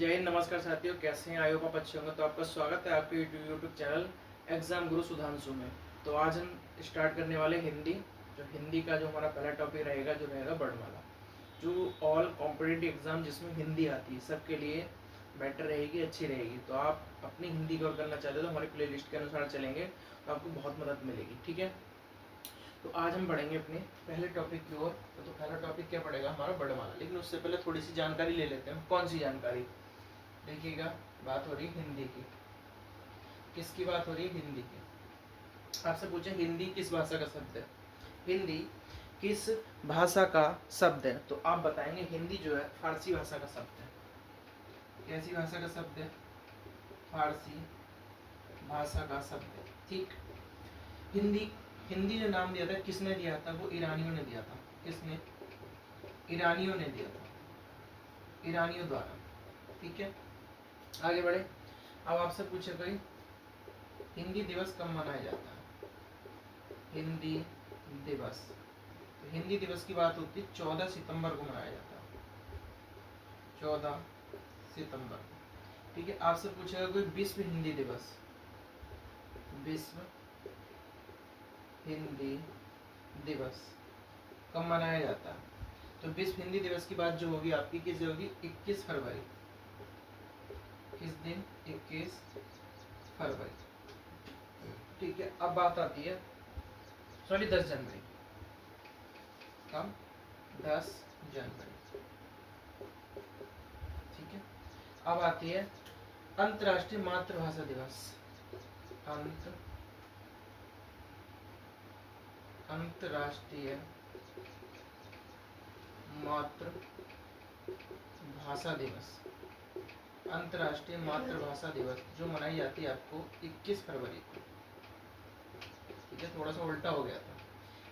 जय हिंद, नमस्कार साथियों, कैसे हैं? आई होप आप अच्छे होंगे। तो आपका स्वागत है आपके यूट्यूब चैनल एग्जाम गुरु सुधांशु में। तो आज हम स्टार्ट करने वाले हिंदी। जो हिंदी का जो हमारा पहला टॉपिक रहेगा जो रहेगा वर्णमाला। जो ऑल कॉम्पिटिटिव एग्जाम जिसमें हिंदी आती है सबके लिए बेटर रहेगी, अच्छी रहेगी। तो आप अपनी हिंदी कवर करना चाहते हो तो हमारी प्ले लिस्ट के अनुसार चलेंगे तो आपको बहुत मदद मिलेगी, ठीक है। तो आज हम बढ़ेंगे अपने पहले टॉपिक की ओर। तो पहला टॉपिक क्या पड़ेगा हमारा? वर्णमाला। लेकिन उससे पहले थोड़ी सी जानकारी ले लेते हैं। कौन सी जानकारी? देखिएगा, बात हो रही हिंदी की। किसकी बात हो रही है? हिंदी की। आपसे पूछे हिंदी किस भाषा का शब्द है? हिंदी किस भाषा का शब्द है? तो आप बताएंगे हिंदी जो है फारसी भाषा का शब्द है। कैसी भाषा का शब्द है? फारसी भाषा का शब्द है, ठीक। हिंदी हिंदी जो नाम दिया था किसने दिया था? वो ईरानियों ने दिया था। किसने? ईरानियों ने दिया था, ईरानियों द्वारा, ठीक है। आगे बढ़े। अब आपसे पूछे कोई हिंदी दिवस कब मनाया जाता है? हिंदी दिवस, तो हिंदी दिवस की बात होती है 14 सितंबर को मनाया जाता है। 14 सितंबर को, ठीक है। आपसे पूछेगा कोई विश्व हिंदी दिवस। विश्व हिंदी दिवस कब मनाया जाता है? तो विश्व हिंदी दिवस की बात जो होगी आपकी किस दिन होगी? 21 फरवरी। किस दिन? 21 फरवरी, ठीक है। अब बात आती है, सॉरी 10 जनवरी। कब? 10 जनवरी, ठीक है। अब आती है अंतर्राष्ट्रीय मातृभाषा दिवस। अंतर्राष्ट्रीय मातृभाषा दिवस। अंतर्राष्ट्रीय मातृभाषा दिवस जो मनाई जाती है आपको 21 फरवरी को, ठीक है। थोड़ा सा उल्टा हो गया था,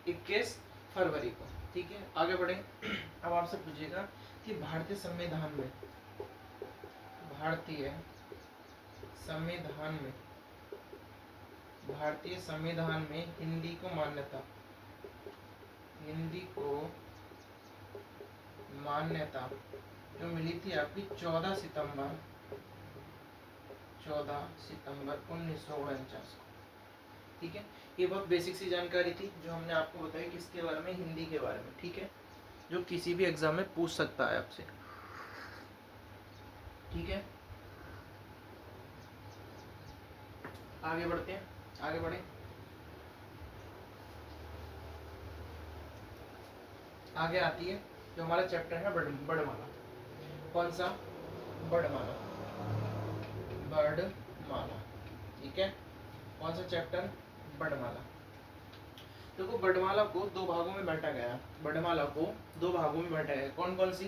21 फरवरी को, ठीक है। आगे बढ़े। अब आपसे पूछेगा कि भारतीय संविधान में, भारतीय संविधान में, भारतीय संविधान में हिंदी को मान्यता, हिंदी को मान्यता जो मिली थी आपकी 14 सितंबर 1949 को, ठीक है। ये बहुत बेसिक सी जानकारी थी जो हमने आपको बताई किसके बारे में? हिंदी के बारे में, ठीक है। जो किसी भी एग्जाम में पूछ सकता है आपसे, ठीक है। आगे बढ़ते हैं, आगे बढ़े। आगे आती है जो हमारा चैप्टर है वर्णमाला। कौन सा? वर्णमाला, वर्णमाला, ठीक है। कौन सा चैप्टर? वर्णमाला। देखो, वर्णमाला को दो भागों में बांटा गया। वर्णमाला को दो भागों में बांटा गया। कौन कौन सी?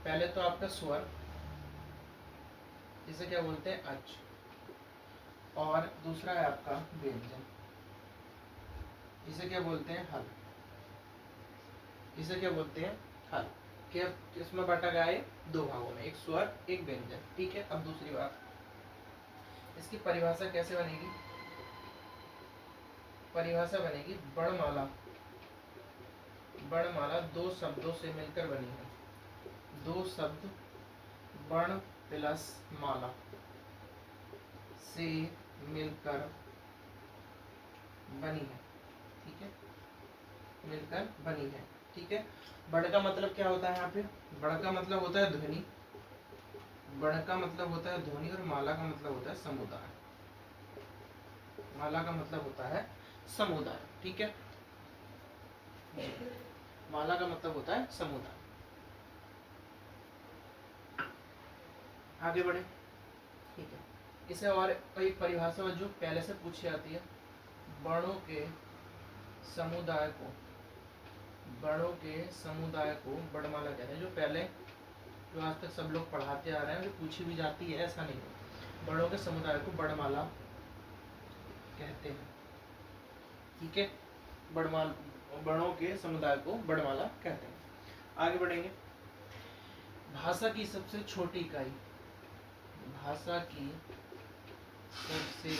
पहले तो आपका स्वर, जिसे क्या बोलते हैं? अच। और दूसरा है आपका व्यंजन, इसे क्या बोलते हैं? हल। इसे क्या बोलते हैं? हल। क्या किसमें बांटा गया है? दो भागों में, एक स्वर एक व्यंजन, ठीक है। अब दूसरी बात, इसकी परिभाषा कैसे बनेगी? परिभाषा बनेगी वर्णमाला। वर्णमाला दो शब्दों से मिलकर बनी है। दो शब्द वर्ण प्लस माला से मिलकर बनी है, ठीक है। मिलकर बनी है, ठीक है। वर्ण का मतलब क्या होता है? यहाँ पे वर्ण का मतलब होता है ध्वनि, वर्ण का मतलब होता है ध्वनि, और माला का मतलब होता है समुदाय। माला का मतलब होता है समुदाय, ठीक है। माला का मतलब होता है समुदाय। आगे बढ़े, ठीक है। इसे और एक परिभाषा जो पहले से पूछी जाती है, वर्णों के समुदाय को, वर्णों के समुदाय को वर्णमाला कहते हैं। जो पहले जो आज तक सब लोग पढ़ाते आ रहे हैं, जो पूछी भी जाती है, ऐसा नहीं है। वर्णों के समुदाय को वर्णमाला कहते हैं, ठीक है। वर्णों के समुदाय को वर्णमाला कहते हैं। आगे बढ़ेंगे। भाषा की सबसे छोटी इकाई, भाषा की सबसे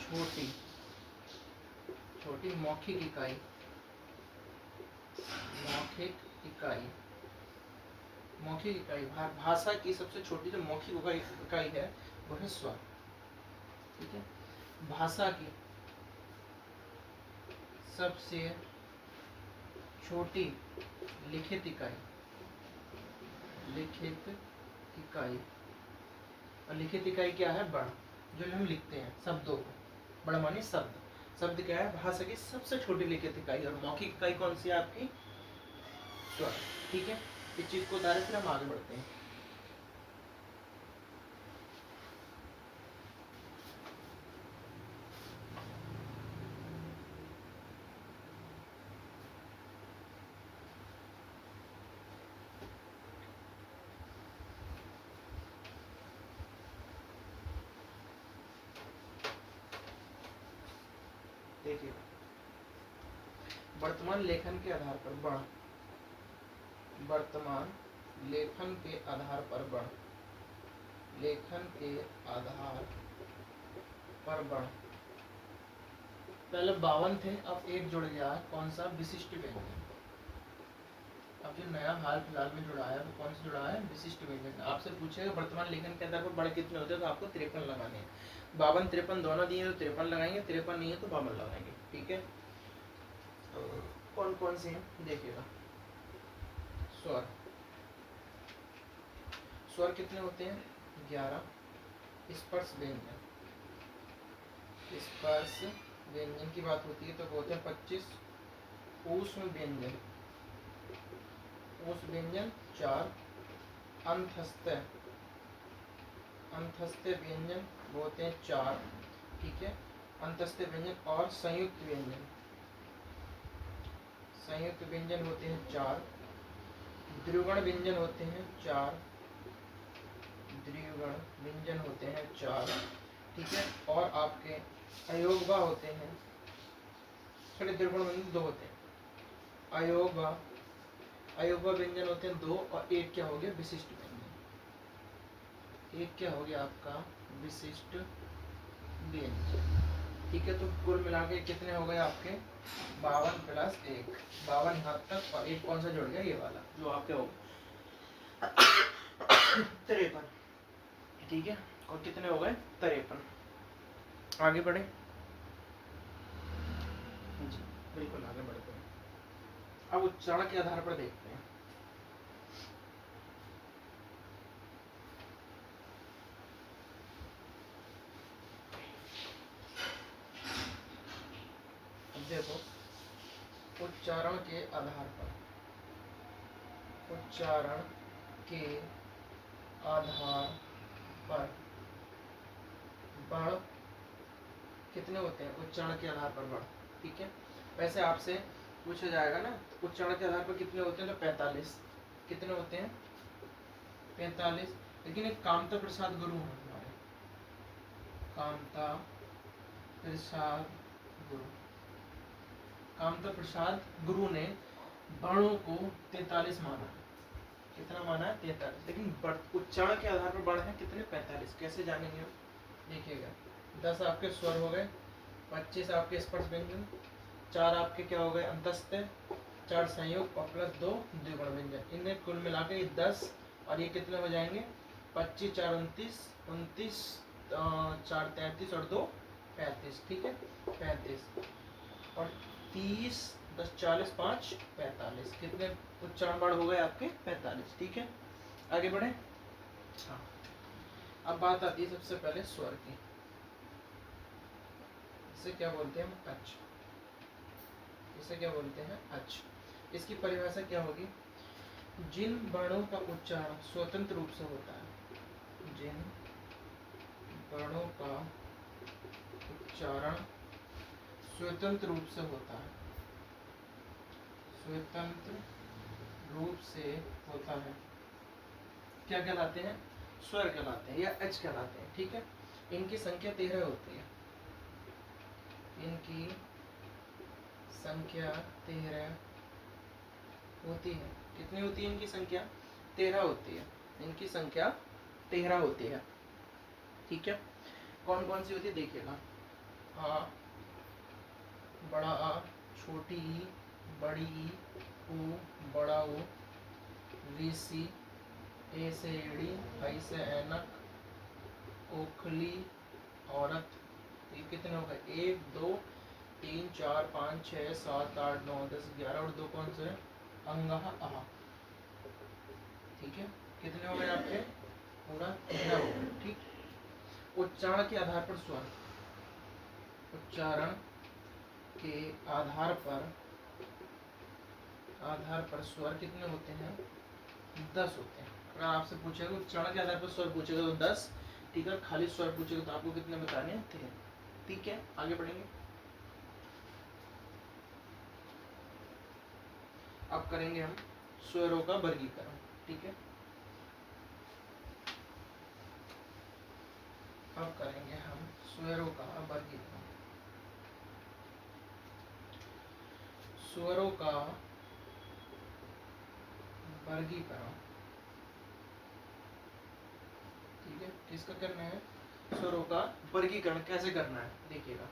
छोटी छोटी मौखिक इकाई, मौखिक इकाई मौखिक इकाई, भाषा की सबसे छोटी जो मौखिक इकाई है वो है स्वर। ठीक है, भाषा की सबसे छोटी लिखित इकाई, लिखित इकाई, और लिखित इकाई क्या है? बड़, जो हम लिखते हैं शब्दों को, बड़ मानी शब्द, शब्द क्या है? भाषा की सबसे छोटी लिखित इकाई। और मौखिक इकाई कौन सी है आपकी? स्वर। ठीक है, इस चीज को उतारे फिर हम आगे बढ़ते हैं। देखिए, वर्तमान लेखन के आधार पर बड़, वर्तमान लेखन के आधार पर बड़, लेखन के आधार पर बड़, पहले 52 थे, अब एक जुड़ गया, कौन सा? विशिष्ट व्यंजन। अब जो नया हाल फिलहाल में जुड़ा है वो कौन सा जुड़ा है? विशिष्ट व्यंजन। आपसे पूछेगा वर्तमान लेखन के आधार पर बड़ कितने होते हैं, तो आपको 53 लगाने हैं। 52 53 दोनों दिए तो 53 लगाएंगे, 53 नहीं है तो 52 लगाएंगे। ठीक है, कौन कौन से हैं देखिएगा। स्वर, स्वर कितने होते हैं? 11। स्पर्श व्यंजन, स्पर्श व्यंजन की बात होती है तो होते हैं 25। ऊष्म व्यंजन, ऊष्म व्यंजन 4। अंतस्थ, अंतस्थ व्यंजन वो होते हैं 4। ठीक है, अंतस्थ व्यंजन। और संयुक्त व्यंजन, संयुक्त व्यंजन होते हैं 4। द्विगुण व्यंजन होते हैं 4, द्विगुण व्यंजन होते हैं 4। ठीक है, और आपके अयोगवा होते हैं, सॉरी द्विगुण व्यंजन 2 होते हैं। अयोगवा, अयोगवा व्यंजन होते हैं 2, और एक क्या हो गया? विशिष्ट व्यंजन। एक क्या हो गया आपका? विशिष्ट व्यंजन। ठीक है, तो कुल मिला के कितने हो गए आपके? 52 प्लस 1, 52 यहाँ तक, और एक कौन सा जुड़ गया? ये वाला जो आपके हो 53। ठीक है, और कितने हो गए? 53। आगे बढ़े जी, बिल्कुल आगे बढ़ते हैं। अब उच्चारण के आधार पर देखते हैं। देखो, उच्चारण के आधार पर, उच्चारण के आधार पर बड़ कितने होते हैं? उच्चारण के आधार पर बड़। ठीक है, वैसे आपसे पूछा जाएगा ना तो उच्चारण के आधार पर कितने होते हैं? तो 45। कितने होते हैं? 45। लेकिन एक कामता प्रसाद गुरु है हमारे, कामता प्रसाद गुरु, कामता प्रसाद गुरु ने वर्णों को 43 माना है। कितना माना है? 43। लेकिन उच्चारण के आधार पर बड़ है कितने? 45। कैसे जानेंगे हम? देखिएगा, 10 आपके स्वर हो गए, 25 आपके स्पर्श व्यंजन, 4 आपके क्या हो गए? अंतस्थ, 4 संयोग, और प्लस 2 द्विगुण व्यंजन। इन्हें कुल मिला के 10, और ये कितने हो जाएंगे? 25 4 29, 29 4 33 और 2 35। ठीक है, 35, और 30 10 40 5 45। कितने उच्चारण बाढ़ हो गए आपके? 45। ठीक है, आगे बढ़े। हाँ, अब बात आती है सबसे पहले स्वर की। इसे क्या बोलते हैं हम? अच। इसे क्या बोलते हैं? अच। इसकी परिभाषा क्या होगी? जिन वर्णों का उच्चारण स्वतंत्र रूप से होता है, जिन वर्णों का उच्चारण स्वतंत्र रूप से होता है, स्वतंत्र रूप से होता है, क्या कहलाते हैं? स्वर कहलाते हैं या एच कहलाते हैं। ठीक है, इनकी संख्या 13 होती है, इनकी संख्या 13 होती है। कितनी होती है इनकी संख्या? 13 होती है। इनकी संख्या 13 होती है। ठीक है, कौन कौन सी होती है देखिएगा। आ, बड़ा आ, छोटी ई, बड़ी ई, ऊ, बड़ा ऊ, ऋषि, ए से एड़ी, आई से ऐनक, ओखली, औरत। ये कितने हो गए? 1 2 3 4 5 6 7 8 9 10 11 और दो कौन से? अंगह आह। ठीक है, कितने हो गए आपके? पूरा 13 हो गए। ठीक, उच्चारण के आधार पर स्वर, उच्चारण के आधार पर स्वर कितने होते हैं? 10 होते हैं। अगर आपसे पूछेगा उच्चारण के आधार पर स्वर पूछेगा तो 10। ठीक है, खाली स्वर पूछेगा तो आपको कितने बताने थे? ठीक है, आगे बढ़ेंगे। अब करेंगे हम स्वरों का वर्गीकरण। ठीक है, अब करेंगे हम स्वरों का वर्गीकरण। स्वरों का वर्गीकरण। ठीक है, किसका करना है? स्वरों का वर्गीकरण कैसे करना है देखिएगा।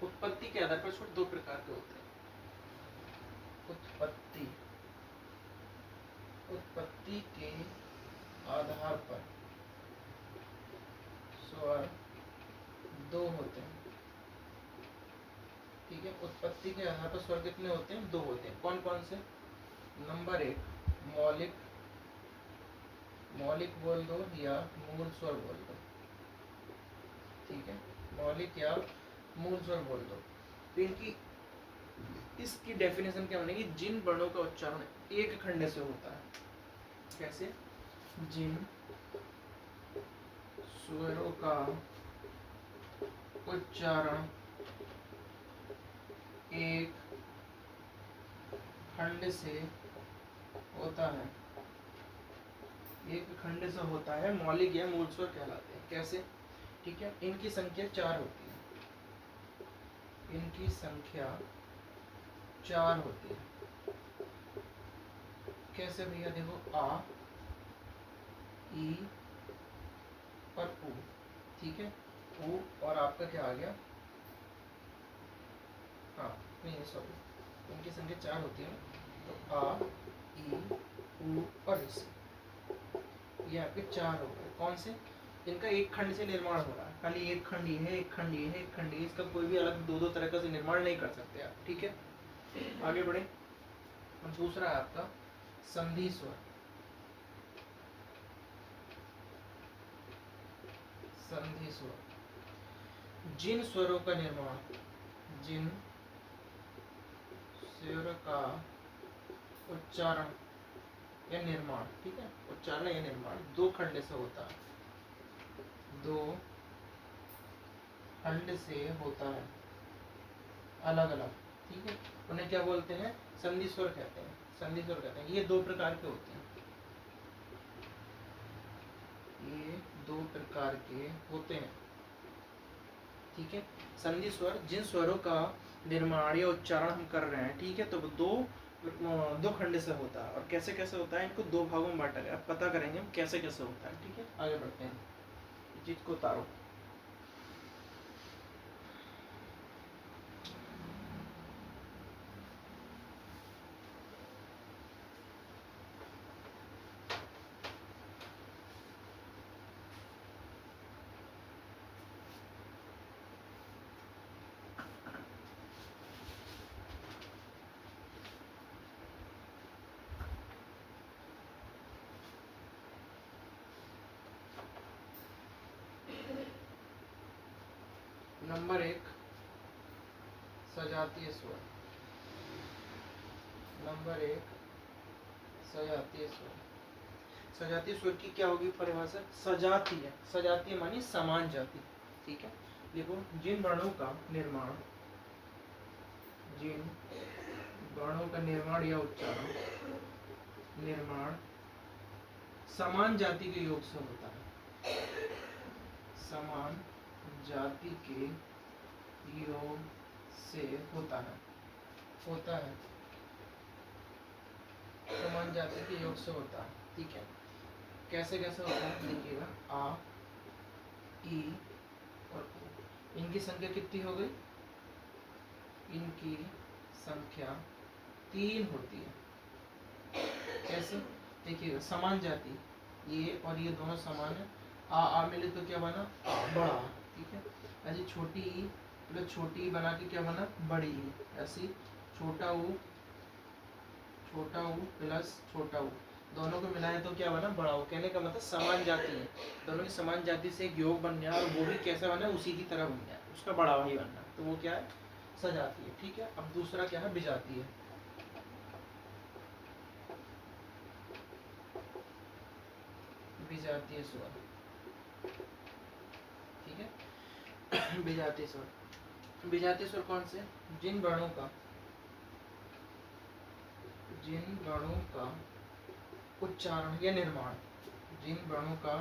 उत्पत्ति के आधार पर स्वर दो प्रकार के होते हैं। उत्पत्ति के आधार पर स्वर दो होते हैं। ठीक है, उत्पत्ति के आधार पर स्वर कितने होते हैं? 2 होते हैं। कौन कौन से? नंबर 1 मौलिक, मौलिक बोल दो या मूल स्वर बोल दो। ठीक है, मौलिक या मूल स्वर बोल दो। तो इसकी डेफिनेशन क्या बनेगी? जिन वर्णों का उच्चारण एक खंड से होता है। कैसे? जिन स्वरों का उच्चारण एक खंड से होता है, एक खंड से होता है, मौलिक या मूल स्वर कहलाते हैं। कैसे? ठीक है, इनकी संख्या 4 होती है। इनकी संख्या 4 होती है। कैसे भैया? देखो, आ, ई और उ। ठीक है, उ और आपका क्या आ गया? हाँ, नहीं सॉरी, इनकी संख्या 4 होती है। तो आ, ई, उ और इस, ये आपके 4 हो गए। कौन से? इनका एक खंड से निर्माण हो रहा है। खाली एक खंड ये है, एक खंड ये है, एक खंड ये। इसका कोई भी अलग दो तरह का से निर्माण नहीं कर सकते आप। ठीक है, आगे बढ़े। दूसरा है आपका संधि स्वर। संधि स्वर, जिन स्वरों का निर्माण, जिन स्वर का उच्चारण या निर्माण, ठीक है, उच्चारण या निर्माण दो खंड से होता है, दो खंड से होता है, अलग अलग। ठीक है, उन्हें क्या बोलते हैं? संधि स्वर कहते हैं। संधि स्वर कहते हैं। ये 2 प्रकार के होते हैं। ये 2 प्रकार के होते हैं। ठीक है, संधि स्वर जिन स्वरों का निर्माण या उच्चारण हम कर रहे हैं, ठीक है, तो दो खंड से होता है। और कैसे कैसे होता है? इनको 2 भागों में बांटा गया। अब पता करेंगे हम कैसे कैसे होता है। ठीक है, आगे बढ़ते हैं, चीज को उतारो। नंबर 1 सजातीय स्वर। नंबर 1 सजातीय स्वर। सजातीय स्वर की क्या होगी परिभाषा? सजातीय, सजातीय मानी समान जाति। ठीक है, देखो, जिन वर्णों का निर्माण, जिन वर्णों का निर्माण या उच्चारण, निर्माण समान जाति के योग से होता है, समान जाति के योग से होता है, होता है, समान जाति के योग से होता है। ठीक है, कैसे कैसे होता है देखिएगा। आ, ई और उ, इनकी संख्या कितनी हो गई? इनकी संख्या 3 होती है। कैसे? देखिएगा समान जाति, ये और ये दोनों समान है, आ मिले तो क्या बना बड़ा, ठीक है। ऐसे छोटी ई प्लस छोटी ई बना के क्या बना बड़ी ई, ऐसे छोटा ऊ प्लस छोटा ऊ दोनों को मिलाए तो क्या बना बड़ा ऊ। कहने का मतलब समान जाति है, दोनों की समान जाति से एक योग बन गया और वो भी कैसा बना उसी की तरह बन गया, उसका बड़ा भाई बनना, तो वो क्या है सजाती है, ठीक है। अब दूसरा क्या है विजातीय है, विजातीय स्वर, ठीक है। विजातीय स्वर, विजातीय स्वर कौन से, जिन वर्णों का उच्चारण या निर्माण, जिन वर्णों का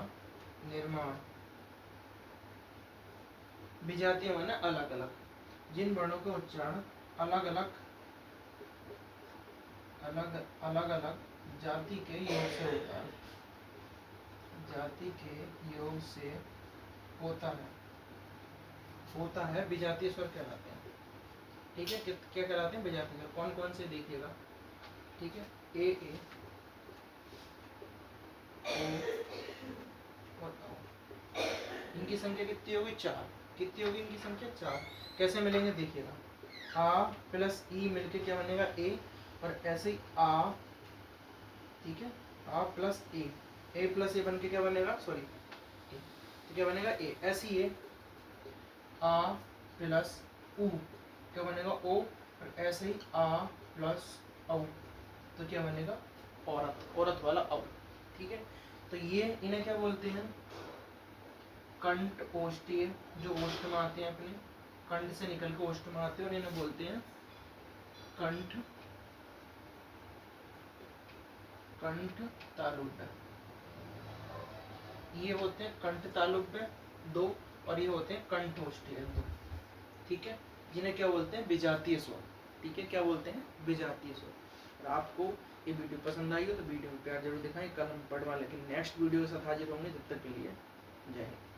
निर्माण, विजातीय माने अलग अलग, जिन वर्णों का उच्चारण अलग अलग जाति के योग से होता है, जाति के योग से होता है विजातीय स्वर कहलाते हैं, ठीक है। क्या कहलाते हैं विजातीय स्वर, कौन कौन से देखिएगा, ठीक है। ए और ओ, इनकी संख्या कितनी होगी चार, कितनी होगी इनकी संख्या चार। कैसे मिलेंगे देखिएगा, आ प्लस ई मिलके क्या बनेगा ए, और ऐसे ही आ, ठीक है, आ प्लस ए प्लस ए बन के क्या बनेगा सॉरी तो क्या बनेगा ए, ऐसे ही आ प्लस ऊ क्या बनेगा ओ, और ऐसे ही आ प्लस औ तो क्या बनेगा औरत वाला औ, ठीक है। तो ये इन्हें क्या बोलते हैं कंठ ओष्ठीय, जो ओष्ठ में आते हैं अपने कंठ से निकल के ओष्ठ में आते हैं, और इन्हें बोलते हैं कंठ तालुब्य, ये होते हैं कंठ तालुब्य दो, और ये होते हैं कंठ ओष्ठीय दो, ठीक है, जिन्हें क्या बोलते हैं विजातीय स्वर, ठीक है। क्या बोलते हैं विजातीय स्वर। और आपको ये वीडियो पसंद आई हो तो वीडियो में प्यार जरूर दिखाएं, कल हम पढ़वा लेकिन नेक्स्ट वीडियो के साथ हाजिर होंगे, जब तक के लिए जय हिंद।